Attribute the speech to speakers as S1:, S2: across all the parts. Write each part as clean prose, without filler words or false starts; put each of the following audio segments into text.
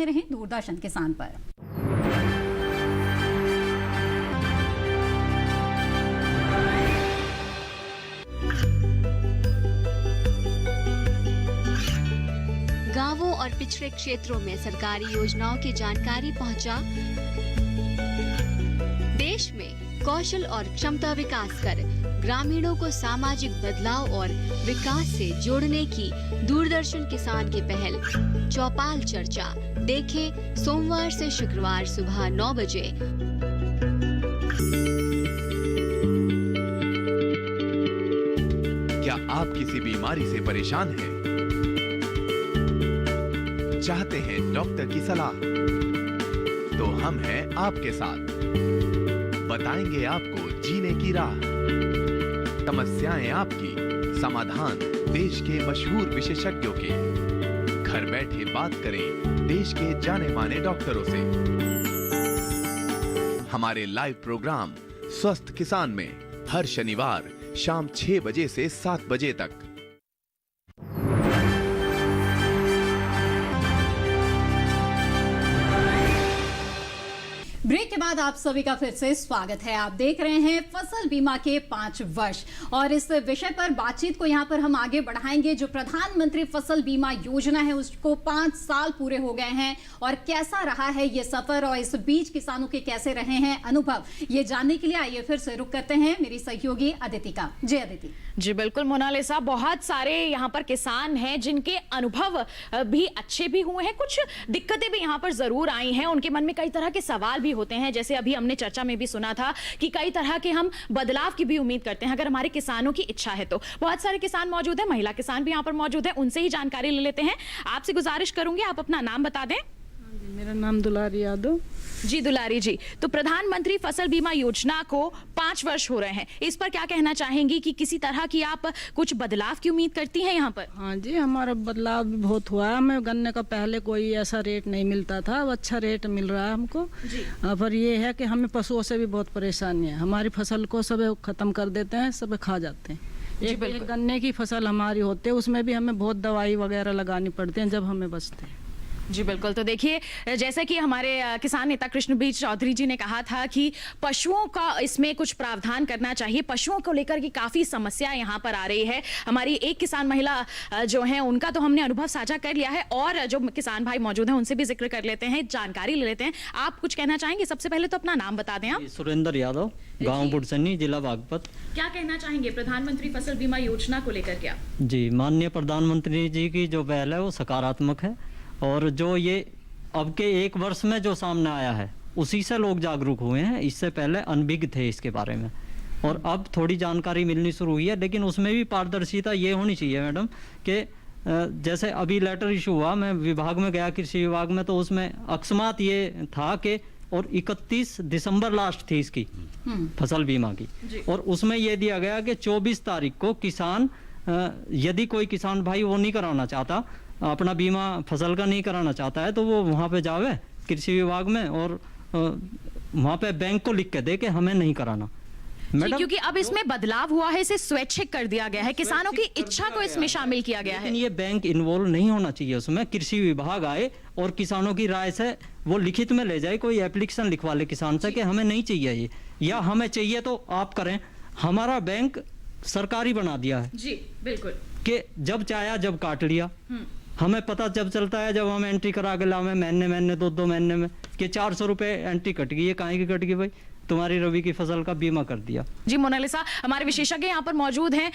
S1: रहे दूरदर्शन किसान पर।
S2: गांवों और पिछड़े क्षेत्रों में सरकारी योजनाओं की जानकारी पहुंचा। देश में कौशल और क्षमता विकास कर ग्रामीणों को सामाजिक बदलाव और विकास से जोड़ने की दूरदर्शन किसान की पहल चौपाल चर्चा देखें सोमवार से शुक्रवार सुबह 9 बजे।
S3: क्या आप किसी बीमारी से परेशान हैं? चाहते हैं डॉक्टर की सलाह? तो हम हैं आपके साथ। बताएंगे आपको जीने की राह। समस्याएं आपकी, समाधान देश के मशहूर विशेषज्ञों के। घर बैठे बात करें देश के जाने माने डॉक्टरों से। हमारे लाइव प्रोग्राम स्वस्थ किसान में हर शनिवार शाम 6 बजे से 7 बजे तक।
S1: ब्रेक के बाद आप सभी का फिर से स्वागत है। आप देख रहे हैं फसल बीमा के 5 वर्ष और इस विषय पर बातचीत को यहां पर हम आगे बढ़ाएंगे। जो प्रधानमंत्री फसल बीमा योजना है उसको 5 साल पूरे हो गए हैं और कैसा रहा है ये सफर और इस बीच किसानों के कैसे रहे हैं अनुभव, ये जानने के लिए आइए फिर से रुक करते हैं मेरी सहयोगी अदिति का। जी अदिति।
S4: जी बिल्कुल मोनालिसा, बहुत सारे यहाँ पर किसान हैं जिनके अनुभव भी अच्छे भी हुए हैं, कुछ दिक्कतें भी यहाँ पर जरूर आई हैं। उनके मन में कई तरह के सवाल भी होते हैं, जैसे अभी हमने चर्चा में भी सुना था कि कई तरह के हम बदलाव की भी उम्मीद करते हैं अगर हमारे किसानों की इच्छा है तो। बहुत सारे किसान मौजूद हैं, महिला किसान भी यहाँ पर मौजूद है, उनसे ही जानकारी ले लेते हैं। आपसे गुजारिश करूंगी आप अपना नाम बता दें।
S5: मेरा नाम दुलारी यादव।
S4: जी दुलारी जी, तो प्रधानमंत्री फसल बीमा योजना को 5 वर्ष हो रहे हैं, इस पर क्या कहना चाहेंगी कि किसी तरह की आप कुछ बदलाव की उम्मीद करती हैं यहाँ पर?
S5: हाँ जी, हमारा बदलाव भी बहुत हुआ है। हमें गन्ने का पहले कोई ऐसा रेट नहीं मिलता था, अब अच्छा रेट मिल रहा है हमको। पर ये है कि हमें पशुओं से भी बहुत परेशानी है। हमारी फसल को सब खत्म कर देते हैं, सब खा जाते हैं। एक गन्ने की फसल हमारी होती है, उसमें भी हमें बहुत दवाई वगैरह लगानी पड़ती है जब हमें बचते हैं।
S4: जी बिल्कुल, तो देखिए जैसे कि हमारे किसान नेता कृष्णबीर चौधरी जी ने कहा था कि पशुओं का इसमें कुछ प्रावधान करना चाहिए। पशुओं को लेकर की काफी समस्या यहाँ पर आ रही है। हमारी एक किसान महिला जो है उनका तो हमने अनुभव साझा कर लिया है और जो किसान भाई मौजूद हैं उनसे भी जिक्र कर लेते हैं, जानकारी ले लेते हैं। आप कुछ कहना चाहेंगे? सबसे पहले तो अपना नाम बता दें आप।
S6: सुरेंद्र यादव, गाँव बुढ़सनी, जिला बागपत।
S4: क्या कहना चाहेंगे प्रधानमंत्री फसल बीमा योजना को लेकर? क्या
S6: जी, माननीय प्रधानमंत्री जी की जो पहल है वो सकारात्मक है और जो ये अब के 1 वर्ष में जो सामने आया है उसी से लोग जागरूक हुए हैं। इससे पहले अनभिज्ञ थे इसके बारे में और अब थोड़ी जानकारी मिलनी शुरू हुई है, लेकिन उसमें भी पारदर्शिता ये होनी चाहिए मैडम कि जैसे अभी लेटर इशू हुआ, मैं विभाग में गया, कृषि विभाग में, तो उसमें अकस्मात ये था कि और 31 दिसंबर लास्ट थी इसकी फसल बीमा की, और उसमें ये दिया गया कि 24 तारीख को किसान, यदि कोई किसान भाई वो नहीं कराना चाहता, अपना बीमा फसल का नहीं कराना चाहता है, तो वो वहाँ पे जावे कृषि विभाग में और वहाँ पे बैंक को लिख के दे कि हमें नहीं कराना।
S4: मैडम, क्योंकि अब इसमें बदलाव हुआ है, इसे स्वैच्छिक कर दिया गया है, किसानों की इच्छा को इसमें शामिल किया गया है।
S6: लेकिन ये बैंक इन्वॉल्व नहीं होना चाहिए उसमें। कृषि विभाग आए और किसानों की राय से वो लिखित में ले जाए, कोई एप्लीकेशन लिखवा ले किसान से कि हमें नहीं चाहिए ये, या हमें चाहिए तो आप करें। हमारा बैंक सरकारी बना दिया है
S4: जी बिल्कुल,
S6: कि जब चाहे जब काट लिया। हमें पता जब चलता है जब हम एंट्री करा के लावे महीने 2 महीने में कि 400 रुपए एंट्री कट गई है। काहे की कट गई भाई? तुम्हारी रबी की फसल का बीमा कर दिया।
S4: जी मोनालिसा, हमारे विशेषज्ञ यहाँ पर मौजूद हैं।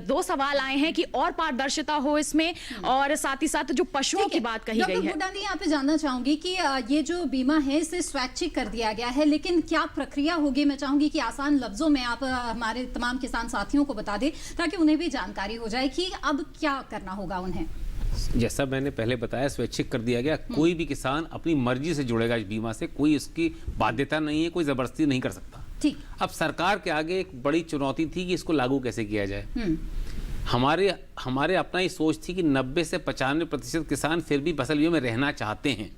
S4: 2 सवाल आए हैं कि और पारदर्शिता हो इसमें, और साथ ही साथ जो पशुओं की बात कही गई है।
S1: डॉक्टर यहाँ पे जानना चाहूंगी कि ये जो बीमा है इसे स्वैच्छिक कर दिया गया है, लेकिन क्या प्रक्रिया होगी? मैं चाहूंगी कि आसान लफ्जों में आप हमारे तमाम किसान साथियों को बता दें ताकि उन्हें भी जानकारी हो जाए कि अब क्या करना होगा उन्हें।
S7: जैसा मैंने पहले बताया, स्वैच्छिक कर दिया गया। कोई भी किसान अपनी मर्जी से जुड़ेगा इस बीमा से, कोई उसकी बाध्यता नहीं है, कोई जबरदस्ती नहीं कर सकता।
S1: ठीक।
S7: अब सरकार के आगे एक बड़ी चुनौती थी कि इसको लागू कैसे किया जाए। हमारे अपना ही सोच थी कि 90 से 95% किसान फिर भी फसल बीमा में रहना चाहते हैं,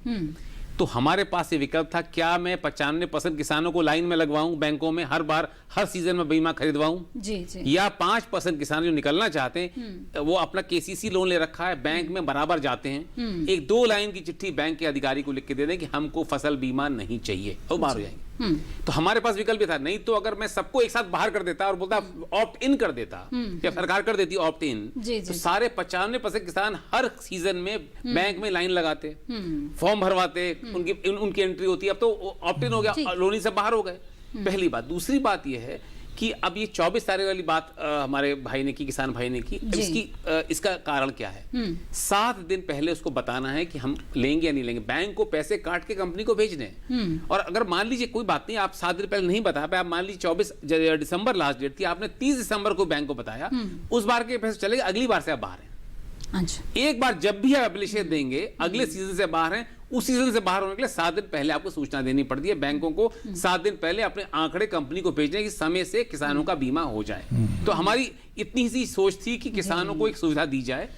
S7: तो हमारे पास ये विकल्प था, क्या मैं 95% किसानों को लाइन में लगवाऊं बैंकों में, हर बार हर सीजन में बीमा खरीदवाऊं,
S1: जी जी,
S7: या 5% किसान जो निकलना चाहते हैं वो अपना केसीसी लोन ले रखा है, बैंक में बराबर जाते हैं, एक 2 लाइन की चिट्ठी बैंक के अधिकारी को लिख के दे दें कि हमको फसल बीमा नहीं चाहिए, और बाहर हो जाएंगे। तो हमारे पास विकल्प भी था। नहीं तो अगर मैं सबको एक साथ बाहर कर देता और बोलता ऑप्ट इन कर देता, या सरकार कर देती ऑप्ट इन, तो सारे 95% किसान हर सीजन में बैंक में लाइन लगाते, फॉर्म भरवाते, उनकी एंट्री होती। अब तो ऑप्ट इन हो गया, लोनी से बाहर हो गए, पहली बात। दूसरी बात यह है कि अब ये 24 तारीख वाली बात हमारे भाई ने की, किसान भाई ने की, इसका कारण क्या है? 7 दिन पहले उसको बताना है कि हम लेंगे या नहीं लेंगे। बैंक को पैसे काट के कंपनी को भेजने हैं। और अगर मान लीजिए कोई बात नहीं, आप 7 दिन पहले नहीं बता पाए, आप मान लीजिए 24 दिसंबर लास्ट डेट थी, आपने 30 दिसंबर को बैंक को बताया, उस बार के पैसे चले गए, अगली बार से आप बाहर हैं।
S1: अच्छा।
S7: एक बार जब भी आप एप्लीकेशन देंगे, अगले सीजन से बाहर हैं, उस सीजन से बाहर होने के लिए 7 दिन पहले आपको सूचना देनी पड़ती है। बैंकों को 7 दिन पहले अपने आंकड़े कंपनी को भेजने की समय से किसानों का बीमा हो जाए। तो हमारी इतनी सी सोच थी कि किसानों को एक सुविधा दी जाए।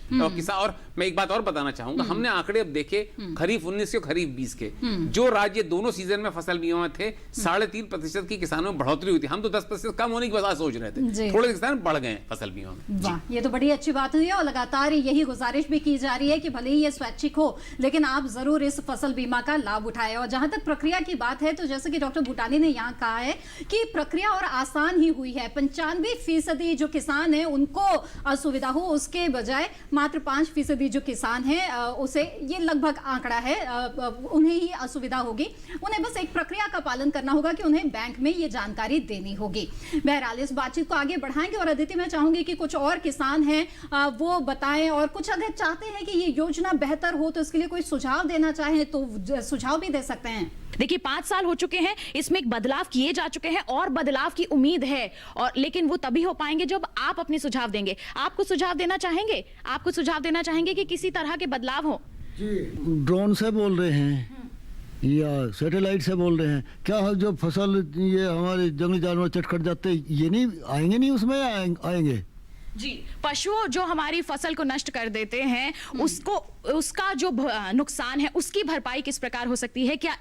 S7: और मैं एक बात और बताना चाहूंगा, हमने आंकड़े अब देखे खरीफ 19 के खरीफ 20 के, जो राज्य दोनों सीजन में फसल बीमा में थे, 3.5% की किसानों में बढ़ोतरी हुई थी। हम तो 10% कम होने की वजह सोच रहे थे, थोड़े किसान बढ़ गए फसल बीमा में।
S1: वाह, ये तो बड़ी अच्छी बात हुई है। और लगातार यही गुजारिश भी की जा रही है कि भले ही ये स्वैच्छिक हो, लेकिन आप जरूर इस फसल बीमा का लाभ उठाएं। और जहां तक प्रक्रिया की बात है, तो जैसे कि डॉक्टर भूटानी ने यहाँ कहा है कि प्रक्रिया और आसान ही हुई है। 95% जो किसान है उनको असुविधा हो, उसके बजाय मात्र 5% जो किसान है उसे, ये लगभग आंकड़ा है, उन्हें ही असुविधा होगी। उन्हें बस एक प्रक्रिया का पालन करना होगा कि उन्हें बैंक में ये जानकारी देनी होगी। बहरहाल इस बातचीत को आगे बढ़ाएंगे। और अदिति, मैं चाहूंगी कि कुछ और किसान हैं वो बताएं, और कुछ अगर चाहते हैं कि ये योजना बेहतर हो तो इसके लिए कोई सुझाव देना चाहें तो सुझाव भी दे सकते हैं।
S4: देखिए, 5 साल हो चुके हैं, इसमें एक बदलाव किए जा चुके हैं और बदलाव की उम्मीद है, और लेकिन वो तभी हो पाएंगे जब आप अपने सुझाव देंगे। आपको सुझाव देना चाहेंगे, आपको सुझाव देना चाहेंगे कि किसी तरह के बदलाव हो?
S8: जी, ड्रोन से बोल रहे हैं या सैटेलाइट से बोल रहे हैं, क्या जो फसल ये हमारे जंगली जानवर चट जाते, ये नहीं आएंगे, नहीं उसमें आएंगे?
S4: जी, पशुओं जो हमारी फसल को नष्ट कर देते हैं, उसका जो नुकसान है उसकी भरपाई किस प्रकार हो सकती है? क्या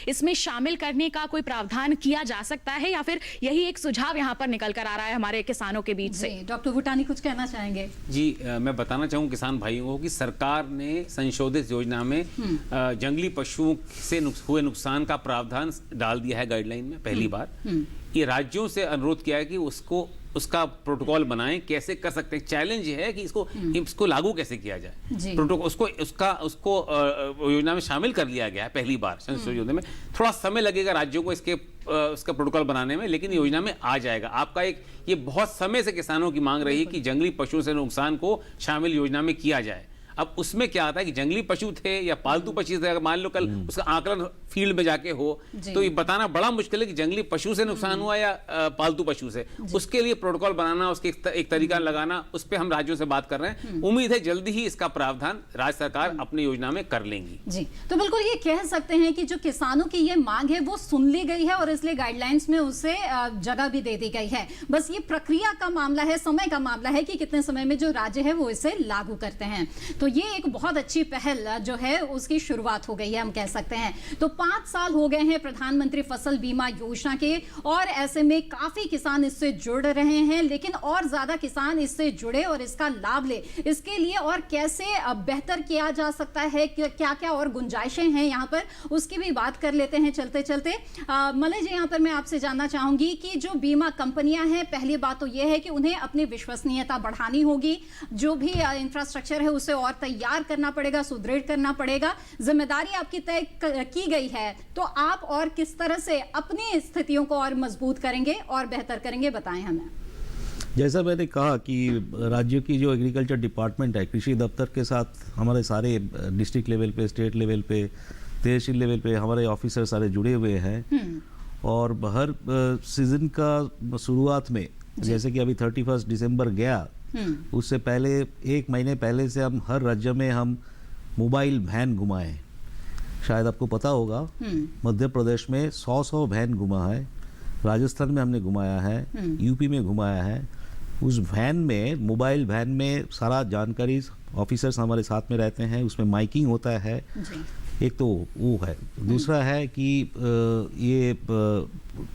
S4: इसमें शामिल करने का कोई प्रावधान किया जा सकता है, या फिर यही एक सुझाव यहाँ पर निकल कर आ रहा है हमारे किसानों के बीच से?
S1: डॉक्टर भूटानी कुछ कहना चाहेंगे?
S7: जी, मैं बताना चाहूँ किसान भाइयों को कि सरकार ने संशोधित योजना में जंगली पशुओं से हुए नुकसान का प्रावधान डाल दिया है गाइडलाइन में, पहली बार। ये राज्यों से अनुरोध किया है कि उसका प्रोटोकॉल बनाएं, कैसे कर सकते हैं। चैलेंज ये है कि इसको लागू कैसे किया जाए। प्रोटोकॉल उसको योजना में शामिल कर लिया गया है पहली बार संशोधित योजना में। थोड़ा समय लगेगा राज्यों को इसका प्रोटोकॉल बनाने में, लेकिन योजना में आ जाएगा। आपका ये बहुत समय से किसानों की मांग रही है कि जंगली पशुओं से नुकसान को शामिल योजना में किया जाए। अब उसमें क्या आता है कि जंगली पशु थे या पालतू पशु थे, अगर मान लो कल उसका आकलन फील्ड में जाके हो तो ये बताना बड़ा मुश्किल है कि जंगली पशु से नुकसान हुआ या पालतू पशु से। उसके लिए प्रोटोकॉल बनाना, उसके एक तरीका लगाना, उस पर हम राज्यों से बात कर रहे हैं। उम्मीद है जल्दी ही इसका प्रावधान राज्य सरकार अपनी योजना में कर लेंगी।
S1: जी, तो बिल्कुल ये कह सकते हैं कि जो किसानों की ये मांग है वो सुन ली गई है, और इसलिए गाइडलाइंस में उसे जगह भी दे दी गई है। बस ये प्रक्रिया का मामला है, समय का मामला है कि कितने समय में जो राज्य है वो इसे लागू करते हैं। तो ये एक बहुत अच्छी पहल जो है उसकी शुरुआत हो गई है, हम कह सकते हैं। तो 5 साल हो गए हैं प्रधानमंत्री फसल बीमा योजना के, और ऐसे में काफी किसान इससे जुड़ रहे हैं, लेकिन और ज्यादा किसान इससे जुड़े और इसका लाभ ले। इसके लिए और कैसे बेहतर किया जा सकता है, क्या क्या और गुंजाइशें हैं यहाँ पर, उसकी भी बात कर लेते हैं चलते चलते। मलय जी, यहाँ पर मैं आपसे जानना चाहूंगी कि जो बीमा कंपनियां हैं, पहली बात तो यह है कि उन्हें अपनी विश्वसनीयता बढ़ानी होगी, जो भी इंफ्रास्ट्रक्चर है उसे और तैयार करना पड़ेगा, सुदृढ़ करना पड़ेगा। जिम्मेदारी आपकी तय की गई है, तो आप और किस तरह से अपनी स्थितियों को और मजबूत करेंगे और बेहतर करेंगे, बताएं हमें।
S9: जैसा मैंने कहा कि राज्यों की जो एग्रीकल्चर डिपार्टमेंट है, कृषि दफ्तर के साथ हमारे सारे डिस्ट्रिक्ट लेवल पे, स्टेट लेवल पे, तहसील लेवल पे हमारे ऑफिसर सारे जुड़े हुए हैं। और हर सीजन का शुरुआत में, जैसे कि अभी 31 दिसंबर गया, उससे पहले 1 महीने पहले से हम हर राज्य में हम मोबाइल वैन घुमाए। शायद आपको पता होगा, मध्य प्रदेश में 100 वैन घुमा है, राजस्थान में हमने घुमाया है, यूपी में घुमाया है। उस वैन में, मोबाइल वैन में सारा जानकारी, ऑफिसर्स हमारे साथ में रहते हैं, उसमें माइकिंग होता है। एक तो वो है, दूसरा है कि ये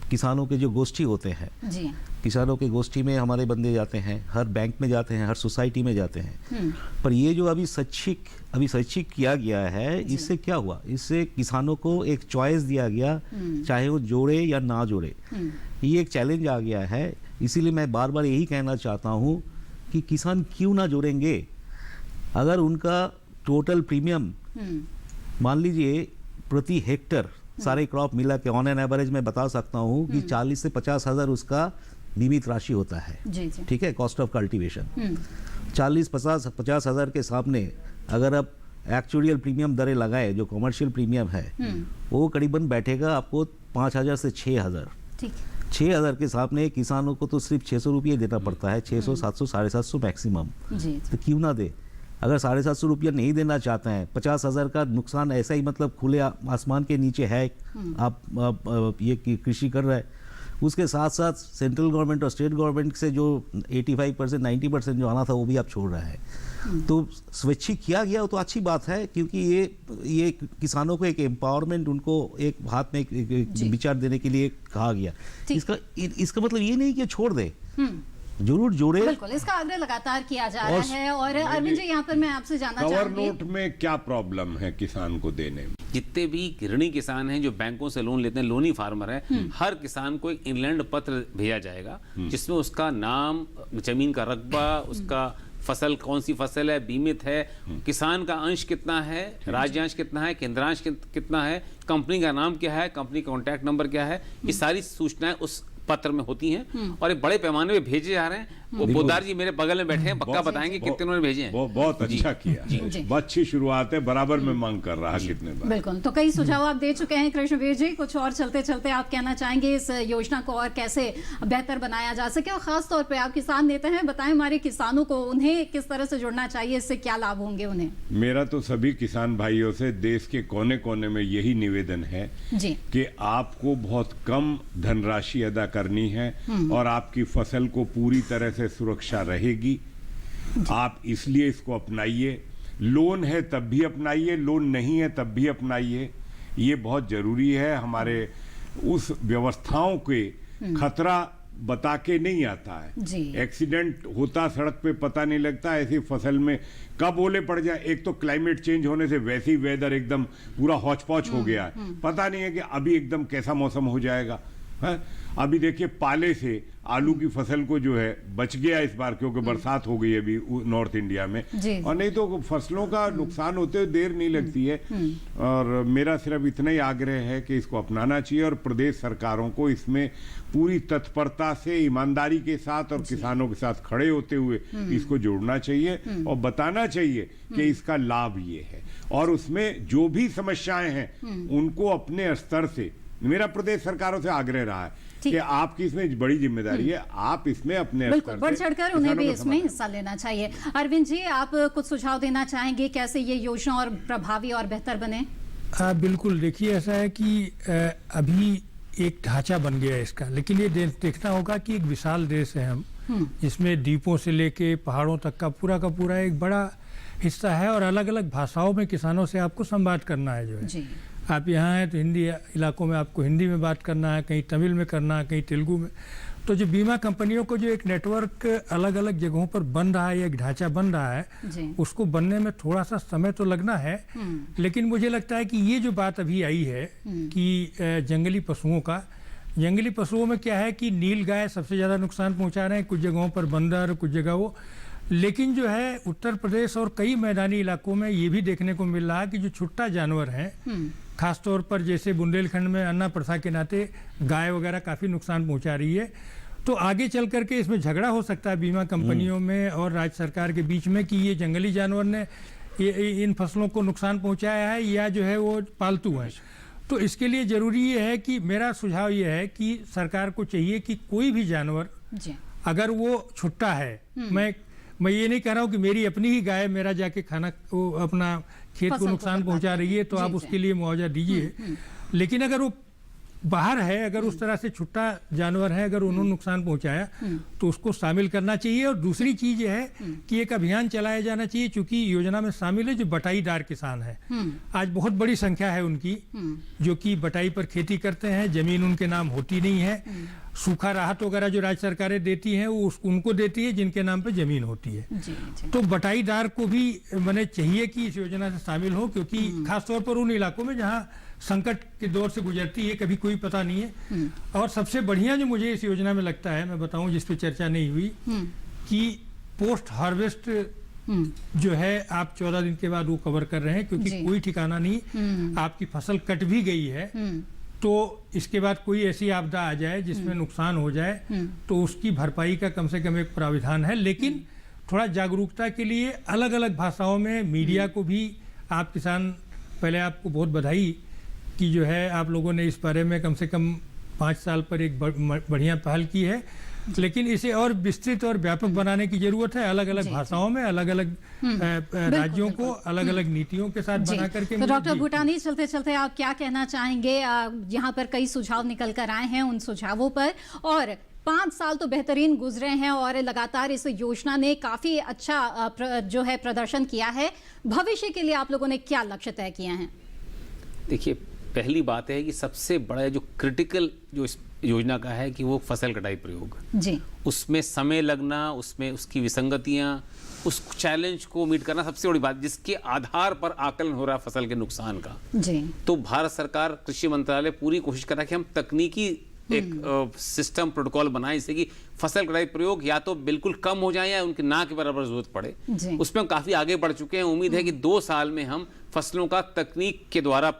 S9: किसानों के जो गोष्ठी होते हैं,
S1: जी
S9: किसानों के गोष्ठी में हमारे बंदे जाते हैं, हर बैंक में जाते हैं, हर सोसाइटी में जाते हैं। पर ये जो अभी स्वैच्छिक किया गया है, इससे क्या हुआ, इससे किसानों को एक चॉइस दिया गया, चाहे वो जोड़े या ना जोड़े। ये एक चैलेंज आ गया है। इसीलिए मैं बार बार यही कहना चाहता हूँ कि किसान क्यों ना जोड़ेंगे। अगर उनका टोटल प्रीमियम मान लीजिए प्रति हेक्टर सारे क्रॉप मिला के ऑन एन एवरेज मैं बता सकता हूँ कि 40 से 50 हज़ार उसका बीमित राशि होता है, ठीक है, कॉस्ट ऑफ कल्टीवेशन। 40-50 हज़ार के सामने अगर आप एक्चुअल प्रीमियम दरें लगाए, जो कमर्शियल प्रीमियम है, वो करीबन बैठेगा आपको 5,000 से 6,000। 6,000 के सामने किसानों को तो सिर्फ 600 रुपये देना पड़ता है, 600, 700, 750 मैक्सिमम। तो क्यों ना दे। अगर 750 रुपया नहीं देना चाहते हैं, 50,000 का नुकसान ऐसा ही मतलब खुले आसमान के नीचे है, आप ये कृषि कर रहे हैं, उसके साथ साथ सेंट्रल गवर्नमेंट और स्टेट गवर्नमेंट से जो 85%, 90% जो आना था वो भी आप छोड़ रहे हैं। तो स्वैच्छिक किया गया तो अच्छी बात है, क्योंकि ये किसानों को एक एम्पावरमेंट, उनको एक हाथ में एक विचार देने के लिए कहा गया। इसका मतलब ये नहीं कि छोड़ दे, जरूर जोड़े।
S1: बिल्कुल, इसका आग्रह लगातार किया जा रहा है। और अरविंद जी, यहाँ पर मैं आपसे जानना चाहूंगी,
S10: कवर नोट में क्या प्रॉब्लम है किसान को देने में?
S7: जितने भी ऋणी किसान हैं जो बैंकों से लोन लेते हैं, लोनी फार्मर है, हर किसान को एक इंग्लैंड पत्र भेजा जाएगा जिसमें उसका नाम, जमीन का रकबा, उसका फसल कौन सी फसल है, बीमित है, किसान का अंश कितना है, राज्यांश कितना है, केंद्रांश कितना है, कंपनी का नाम क्या है, कंपनी का कॉन्टैक्ट नंबर क्या है, ये सारी सूचनाएं उस पत्र में होती हैं और ये बड़े पैमाने पे भेजे जा रहे हैं। वो पोदार जी मेरे बगल में बैठे हैं, पक्का बताएंगे कितने उन्होंने भेजे हैं।
S10: बहुत अच्छा किया, बहुत अच्छी शुरुआत है, बराबर में मांग कर रहा है कितने बार।
S1: बिल्कुल, तो कई सुझाव आप दे चुके हैं कृष्णवीर जी। कुछ और चलते चलते आप कहना चाहेंगे इस योजना को और कैसे बेहतर बनाया जा सके, और खास तौर पे आप किसान नेता हैं, बताएं हमारे किसानों को उन्हें किस तरह से जुड़ना चाहिए, इससे क्या लाभ होंगे उन्हें?
S10: मेरा तो सभी किसान भाइयों से देश के कोने कोने में यही निवेदन है कि आपको बहुत कम धनराशि अदा करनी है और आपकी फसल को पूरी तरह से सुरक्षा रहेगी। आप इसलिए इसको अपनाइए। लोन है तब भी अपनाइए, लोन नहीं है तब भी अपनाइए। ये बहुत जरूरी है। हमारे उस व्यवस्थाओं के खतरा बता के नहीं आता है। एक्सीडेंट होता सड़क पे पता नहीं लगता, ऐसी फसल में कब ओले पड़ जाए। एक तो क्लाइमेट चेंज होने से वैसे ही वेदर एकदम पूरा हौच पौच हो गया है, पता नहीं है कि अभी एकदम कैसा मौसम हो जाएगा। है? अभी देखिए पाले से आलू की फसल को जो है बच गया इस बार, क्योंकि बरसात हो गई अभी नॉर्थ इंडिया में, और नहीं तो फसलों का नुकसान होते हुए देर नहीं लगती है। और मेरा सिर्फ इतना ही आग्रह है कि इसको अपनाना चाहिए और प्रदेश सरकारों को इसमें पूरी तत्परता से, ईमानदारी के साथ और किसानों के साथ खड़े होते हुए इसको जोड़ना चाहिए और बताना चाहिए कि इसका लाभ ये है। और उसमें जो भी समस्याएं हैं उनको अपने स्तर से, मेरा प्रदेश सरकारों से आग्रह रहा है कि आपकी इसमें बड़ी जिम्मेदारी है, आप इसमें अपने
S1: बिल्कुल बढ़ चढ़कर उन्हें भी इसमें हिस्सा लेना चाहिए। अरविंद जी, आप कुछ सुझाव देना चाहेंगे कैसे ये योजना और प्रभावी और बेहतर बने?
S11: बिल्कुल, देखिए ऐसा है कि अभी एक ढांचा बन गया है इसका, लेकिन ये देखना होगा कि एक विशाल देश है हम, जिसमें द्वीपों से लेके पहाड़ों तक का पूरा एक बड़ा हिस्सा है और अलग अलग भाषाओं में किसानों से आपको संवाद करना है। जो है आप यहाँ हैं तो हिंदी इलाकों में आपको हिंदी में बात करना है, कहीं तमिल में करना है, कहीं तेलुगु में। तो जो बीमा कंपनियों को जो एक नेटवर्क अलग अलग जगहों पर बन रहा है, एक ढांचा बन रहा है, उसको बनने में थोड़ा सा समय तो लगना है। लेकिन मुझे लगता है कि ये जो बात अभी आई है कि जंगली पशुओं का, जंगली पशुओं में क्या है कि नील गाय सबसे ज़्यादा नुकसान पहुँचा रहे हैं, कुछ जगहों पर बंदर, कुछ जगह वो। लेकिन जो है उत्तर प्रदेश और कई मैदानी इलाकों में ये भी देखने को मिल रहा है कि जो छुट्टा जानवर हैं, खासतौर पर जैसे बुंदेलखंड में अन्ना प्रथा के नाते गाय वगैरह काफ़ी नुकसान पहुंचा रही है। तो आगे चल करके इसमें झगड़ा हो सकता है बीमा कंपनियों में और राज्य सरकार के बीच में कि ये जंगली जानवर ने इन फसलों को नुकसान पहुंचाया है या जो है वो पालतू है। तो इसके लिए ज़रूरी ये है कि मेरा सुझाव ये है कि सरकार को चाहिए कि कोई भी जानवर अगर वो छुट्टा है, मैं ये नहीं कह रहा हूँ कि मेरी अपनी ही गाय मेरा जाके खाना वो अपना खेत को नुकसान पहुंचा रही है तो आप उसके लिए मुआवजा दीजिए, लेकिन अगर वो बाहर है, अगर उस तरह से छुट्टा जानवर है, अगर उन्होंने नुकसान पहुंचाया तो उसको शामिल करना चाहिए। और दूसरी चीज ये है कि एक अभियान चलाया जाना चाहिए, चूंकि योजना में शामिल है जो बटाईदार किसान है। आज बहुत बड़ी संख्या है उनकी जो कि बटाई पर खेती करते हैं, जमीन उनके नाम होती नहीं है। सूखा राहत वगैरह जो राज्य सरकारें देती हैं वो उनको देती है जिनके नाम पे जमीन होती है। तो बटाईदार को भी मैंने चाहिए कि इस योजना से शामिल हो, क्योंकि खासतौर पर उन इलाकों में जहां संकट के दौर से गुजरती है, कभी कोई पता नहीं है। और सबसे बढ़िया जो मुझे इस योजना में लगता है, मैं बताऊं जिस पे चर्चा नहीं हुई, कि पोस्ट हार्वेस्ट जो है आप 14 दिन के बाद वो कवर कर रहे हैं, क्योंकि कोई ठिकाना नहीं, आपकी फसल कट भी गई है तो इसके बाद कोई ऐसी आपदा आ जाए जिसमें नुकसान हो जाए तो उसकी भरपाई का कम से कम एक प्राविधान है। लेकिन थोड़ा जागरूकता के लिए अलग अलग भाषाओं में मीडिया को भी आप किसान, पहले आपको बहुत बधाई कि जो है आप लोगों ने इस बारे में कम से कम 5 साल पर एक बढ़िया पहल की है, लेकिन इसे और विस्तृत और व्यापक बनाने की जरूरत है। अलग अलग भाषाओं में अलग अलग राज्यों को अलग अलग नीतियों के साथ बना करके।
S1: तो डॉक्टर भूटानी, चलते चलते आप क्या कहना चाहेंगे? यहाँ पर कई सुझाव निकल कर आए हैं, उन सुझावों पर, और 5 साल तो बेहतरीन गुजरे हैं और लगातार इस योजना ने काफी अच्छा जो है प्रदर्शन किया है। भविष्य के लिए आप लोगों ने क्या लक्ष्य तय किए हैं?
S7: देखिए, पहली बात है कि सबसे बड़ा जो क्रिटिकल जो इस योजना का है कि वो फसल कटाई प्रयोग
S1: जी,
S7: उसमें समय लगना, उसमें उसकी विसंगतियां, उस चैलेंज को मीट करना सबसे बड़ी बात, जिसके आधार पर आकलन हो रहा है फसल के नुकसान का।
S1: जी,
S7: तो भारत सरकार, कृषि मंत्रालय पूरी कोशिश कर रहा है कि हम तकनीकी एक सिस्टम प्रोटोकॉल बनाए जिससे कि फसल कटाई प्रयोग या तो बिल्कुल कम हो जाए या उनके ना के बराबर जरूरत पड़े। उसमें हम काफी आगे बढ़ चुके हैं। उम्मीद है कि 2 साल में हम फसलों का तकनीक के द्वारा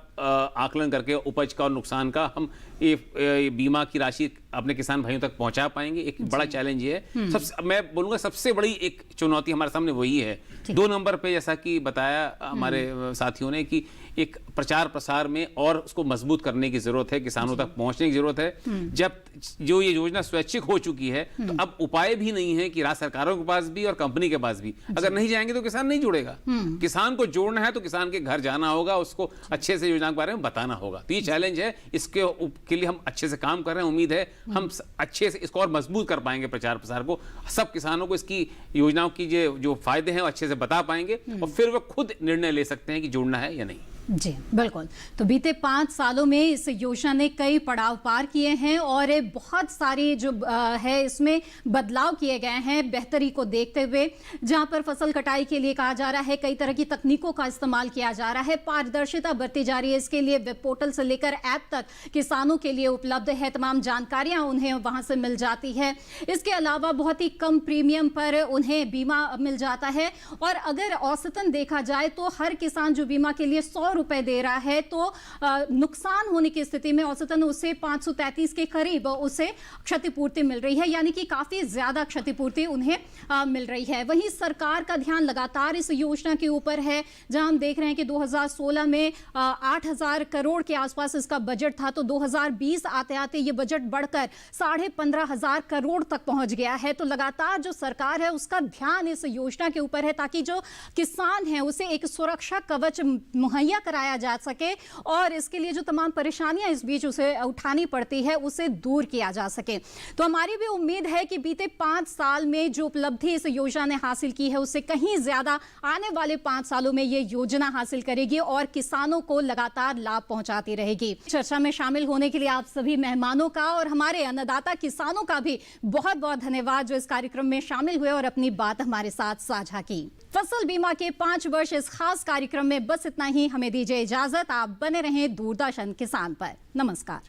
S7: आकलन करके उपज का और नुकसान का हम ये बीमा की राशि अपने किसान भाइयों तक पहुंचा पाएंगे। एक बड़ा चैलेंज ये है। मैं बोलूंगा सबसे बड़ी एक चुनौती हमारे सामने वही है। 2 नंबर पे जैसा कि बताया हमारे साथियों ने कि एक प्रचार प्रसार में और उसको मजबूत करने की जरूरत है, किसानों तक पहुंचने की जरूरत है। जब जो ये योजना स्वैच्छिक हो चुकी है तो अब उपाय भी नहीं है कि राज्य सरकारों के पास भी और कंपनी के पास भी, अगर नहीं जाएंगे तो किसान नहीं जुड़ेगा। किसान को जोड़ना है तो किसान के घर जाना होगा, उसको अच्छे से योजना के बारे में बताना होगा। तो ये चैलेंज है, इसके लिए हम अच्छे से काम कर रहे हैं। उम्मीद है हम अच्छे से इसको और मजबूत कर पाएंगे प्रचार प्रसार को, सब किसानों को इसकी योजनाओं की जो फायदे हैं वो अच्छे से बता पाएंगे और फिर वो खुद निर्णय ले सकते हैं कि जुड़ना है या नहीं।
S1: जी बिल्कुल। तो बीते 5 सालों में इस योजना ने कई पड़ाव पार किए हैं और बहुत सारी जो है इसमें बदलाव किए गए हैं बेहतरी को देखते हुए। जहां पर फसल कटाई के लिए कहा जा रहा है कई तरह की तकनीकों का इस्तेमाल किया जा रहा है, पारदर्शिता बरती जा रही है। इसके लिए वेब पोर्टल से लेकर ऐप तक किसानों के लिए उपलब्ध है, तमाम जानकारियां उन्हें वहां से मिल जाती है। इसके अलावा बहुत ही कम प्रीमियम पर उन्हें बीमा मिल जाता है और अगर औसतन देखा जाए तो हर किसान जो बीमा के लिए 100 रुपए दे रहा है तो नुकसान होने की स्थिति में औसतन उसे 533 के करीब उसे क्षतिपूर्ति मिल रही है, यानी कि काफी ज्यादा क्षतिपूर्ति उन्हें मिल रही है। वहीं सरकार का ध्यान लगातार इस योजना के ऊपर है, जहां हम देख रहे हैं कि 2016 में 8,000 करोड़ के आसपास इसका बजट था, तो 2020 आते आते ये बजट बढ़कर 15,500 करोड़ तक पहुंच गया है। तो लगातार जो सरकार है उसका ध्यान इस योजना के ऊपर है ताकि जो किसान है उसे एक सुरक्षा कवच मुहैया कराया जा सके और इसके लिए जो तमाम परेशानियां इस बीच उसे उठानी पड़ती है उसे दूर किया जा सके। तो हमारी भी उम्मीद है कि बीते 5 साल में जो उपलब्धि इस योजना ने हासिल की है उससे कहीं ज्यादा आने वाले 5 सालों में ये योजना हासिल करेगी और किसानों को लगातार लाभ पहुंचाती रहेगी। चर्चा में शामिल होने के लिए आप सभी मेहमानों का और हमारे अन्नदाता किसानों का भी बहुत बहुत धन्यवाद जो इस कार्यक्रम में शामिल हुए और अपनी बात हमारे साथ साझा की। फसल बीमा के 5 वर्ष इस खास कार्यक्रम में बस इतना ही। हमें दीजिए इजाजत। आप बने रहें दूरदर्शन किसान पर। नमस्कार।